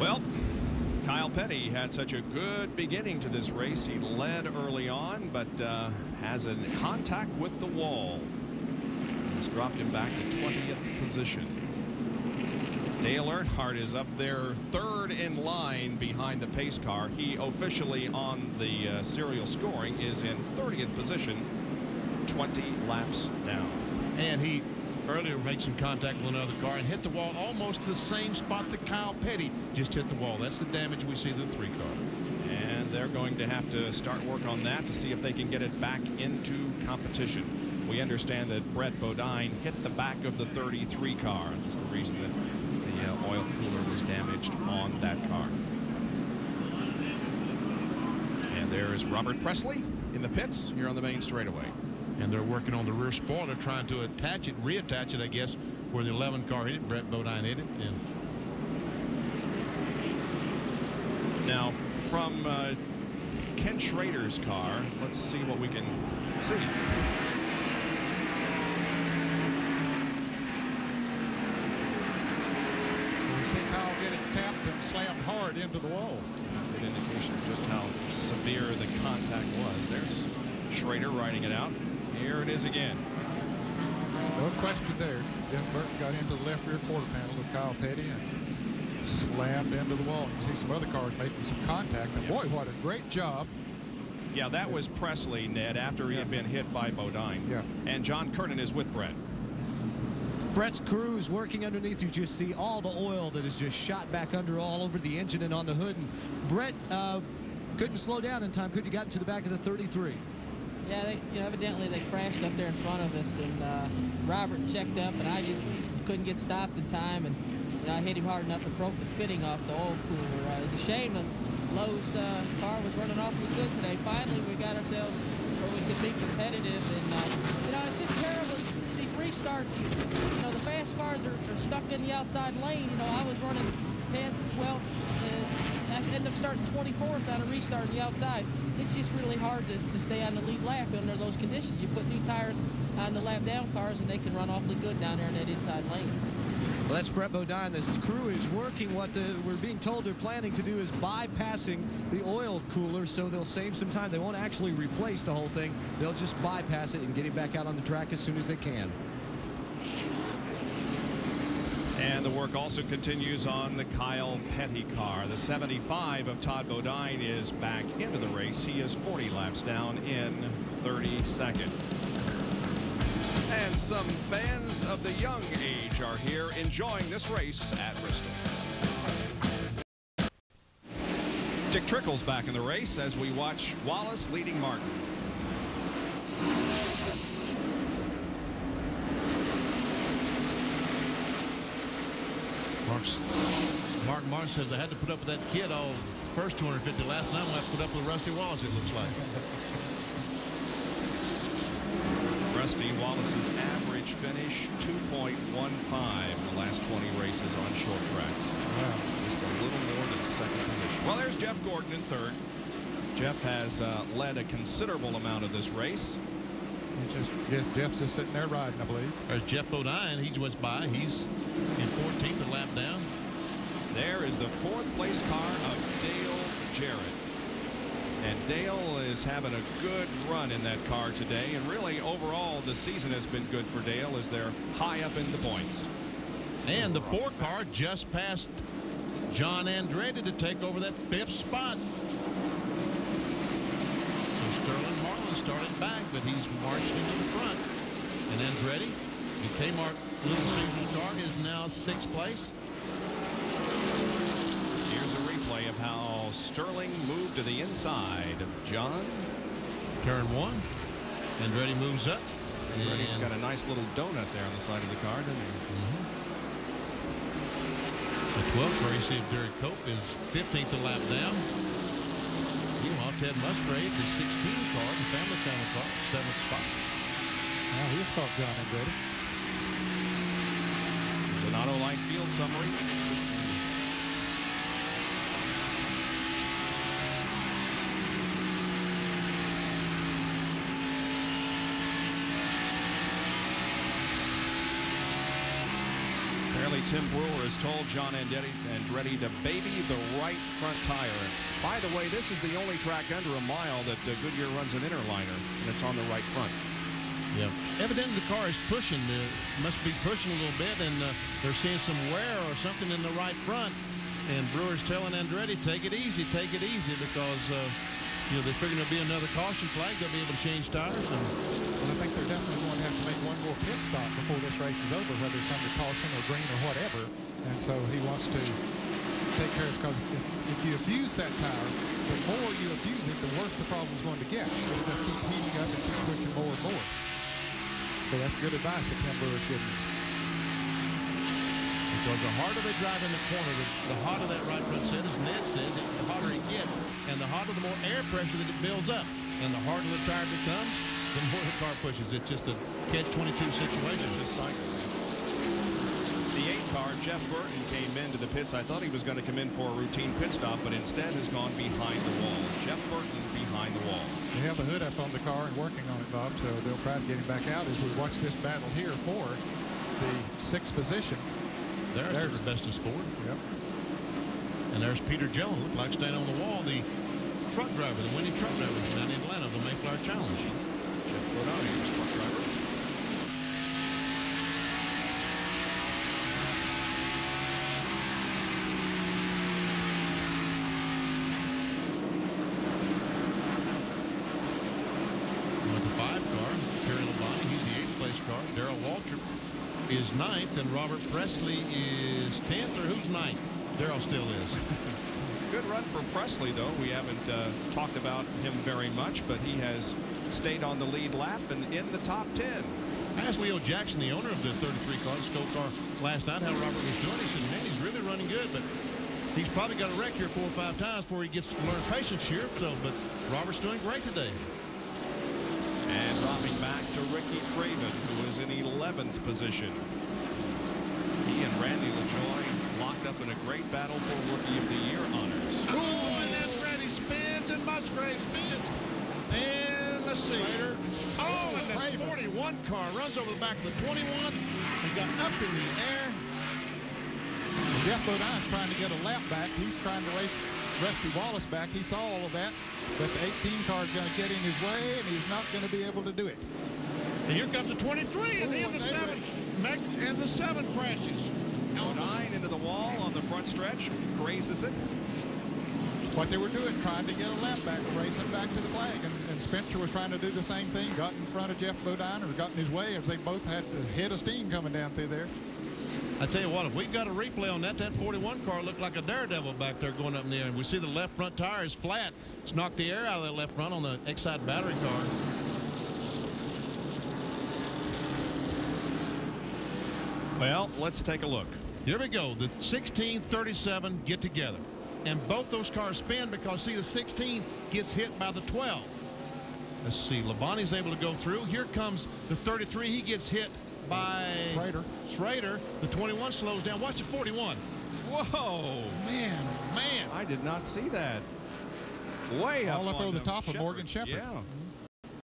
Well, Kyle Petty had such a good beginning to this race. He led early on, but has a contact with the wall. It's dropped him back to 20th position. Dale Earnhardt is up there third in line behind the pace car. He officially on the serial scoring is in 30th position, 20 laps down. And he earlier made some contact with another car and hit the wall almost the same spot that Kyle Petty just hit the wall. That's the damage we see to the 3 car. And they're going to have to start work on that to see if they can get it back into competition. We understand that Brett Bodine hit the back of the 33 car. That's the reason that the oil cooler was damaged on that car. And there is Robert Presley in the pits here on the main straightaway. And they're working on the rear spoiler, trying to attach it, reattach it, I guess, where the 11 car hit it. Brett Bodine hit it. And now from Ken Schrader's car, let's see what we can see. We see Kyle getting tapped and slammed hard into the wall. Good indication of just how severe the contact was. There's Schrader riding it out. Here it is again. No question there. Jeff Burton got into the left rear quarter panel of Kyle Petty and slammed into the wall. You see some other cars making some contact. And boy, what a great job. Yeah, that was Presley, Ned, after he had been hit by Bodine. Yeah. And John Kernan is with Brett. Brett's crew is working underneath. You just see all the oil that is just shot back under all over the engine and on the hood. And Brett couldn't slow down in time. Could you got into the back of the 33? Yeah, evidently they crashed up there in front of us, and Robert checked up, and I just couldn't get stopped in time, and I hit him hard enough and broke the fitting off the oil cooler. It's a shame that Lowe's car was running awfully good today. Finally, we got ourselves where we could be competitive, and it's just terrible. These restarts, the fast cars are stuck in the outside lane. I was running 10th, 12th, I ended up starting 24th on a restart on the outside. It's just really hard to stay on the lead lap under those conditions. You put new tires on the lap down cars, and they can run awfully good down there in that inside lane. Well, that's Brett Bodine. This crew is working. What we're being told they're planning to do is bypassing the oil cooler, so they'll save some time. They won't actually replace the whole thing. They'll just bypass it and get him back out on the track as soon as they can. And the work also continues on the Kyle Petty car. The 75 of Todd Bodine is back into the race. He is 40 laps down in 32nd. And some fans of the young age are here enjoying this race at Bristol. Dick Trickle's back in the race as we watch Wallace leading Martin. Mark Martin says I had to put up with that kid all first 250 last night. I'm going to have to put up with Rusty Wallace, it looks like. Rusty Wallace's average finish 2.15 in the last 20 races on short tracks. Wow. Just a little more than second position. Well, there's Jeff Gordon in third. Jeff has led a considerable amount of this race. Jeff's just sitting there riding, I believe. There's Jeff Bodine. He just by. He's in 14th, a lap down. There is the fourth place car of Dale Jarrett. And Dale is having a good run in that car today. And really, overall, the season has been good for Dale as they're high up in the points. And the 4 car just passed John Andretti to take over that 5th spot. So Sterling Harlan started back, but he's marched into the front. And Andretti, the Kmart Little Seasonal car, is now 6th place. Here's a replay of how Sterling moved to the inside of John. Turn 1. Andretti moves up. Andretti's got a nice little donut there on the side of the car, doesn't he? The 12th car, you see Derek Cope is 15th a lap down. Meanwhile, Ted Musgrave, the 16th car, the family car, 7th spot. Now he's caught John Andretti. It's an Autoline field summary. Tim Brewer has told John Andretti to baby the right front tire. And by the way, this is the only track under a mile that Goodyear runs an interliner, and it's on the right front. Yeah. Evidently the car is pushing. Must be pushing a little bit, and they're seeing some wear or something in the right front. And Brewer's telling Andretti, take it easy, because you know, they're figuring there'll be another caution flag. They'll be able to change tires. And I think they're definitely going to have to make one more pit stop before this race is over, whether it's under caution or green or whatever. And so he wants to take care of it, because if you abuse that tire, the more you abuse it, the worse the problem's going to get. It'll just keep heating up and keep pushing more and more. So that's good advice that Tim Brewer's giving you. Because the harder they drive in the corner, the hotter that right front set, as Ned said, the hotter it gets, and the hotter, the more air pressure that it builds up. And the harder the tire becomes, the more the car pushes. It's just a catch-22 situation. It's just cycle. The 8 car, Jeff Burton, came into the pits. I thought he was going to come in for a routine pit stop, but instead has gone behind the wall. Jeff Burton behind the wall. They have the hood up on the car and working on it, Bob, so they'll try to get him back out as we watch this battle here for the 6th position. There's the bestest Ford. Yep. And there's Peter Gillen, looked like staying on the wall, the truck driver, the winning truck driver down in Atlanta, the Mayflower Challenge. Jeff Burton, truck driver. Darrell Waltrip is 9th, and Robert Presley is 10th, or who's 9th? Darrell still is. Good run for Presley, though. We haven't talked about him very much, but he has stayed on the lead lap and in the top 10. I asked Leo Jackson, the owner of the 33 car, the Stoke car, last night how Robert was doing. He said, man, he's really running good, but he's probably got a wreck here 4 or 5 times before he gets to learn patience here. So, but Robert's doing great today. And dropping back to Ricky Craven, who is in 11th position. He and Randy LaJoie locked up in a great battle for Rookie of the Year honors. Oh, and then Randy spins, and Musgrave spins. And let's see. Oh, and the 41 car runs over the back of the 21 and got up in the air. Jeff Bodine's trying to get a lap back. He's trying to race Rusty Wallace back. He saw all of that, but the 18 car is going to get in his way, and he's not going to be able to do it. And here comes the 23, and then the 7. And the 7 crashes. 9 into the wall on the front stretch, grazes it. What they were doing, trying to get a lap back, racing back to the flag, and Spencer was trying to do the same thing, got in front of Jeff Bodine, or got in his way, as they both had a head of steam coming down through there. I tell you what, if we got a replay on that 41 car looked like a daredevil back there going up in the air. And we see the left front tire is flat. It's knocked the air out of that left front on the Excite battery car. Well, let's take a look. Here we go. The 16, 37 get together. And both those cars spin because, see, the 16 gets hit by the 12. Let's see. Labonte's able to go through. Here comes the 33. He gets hit by Schrader. The 21 slows down. Watch the 41. Whoa. Man. I did not see that. Way up all up on over the top of Shepherd. Morgan Shepherd. Yeah.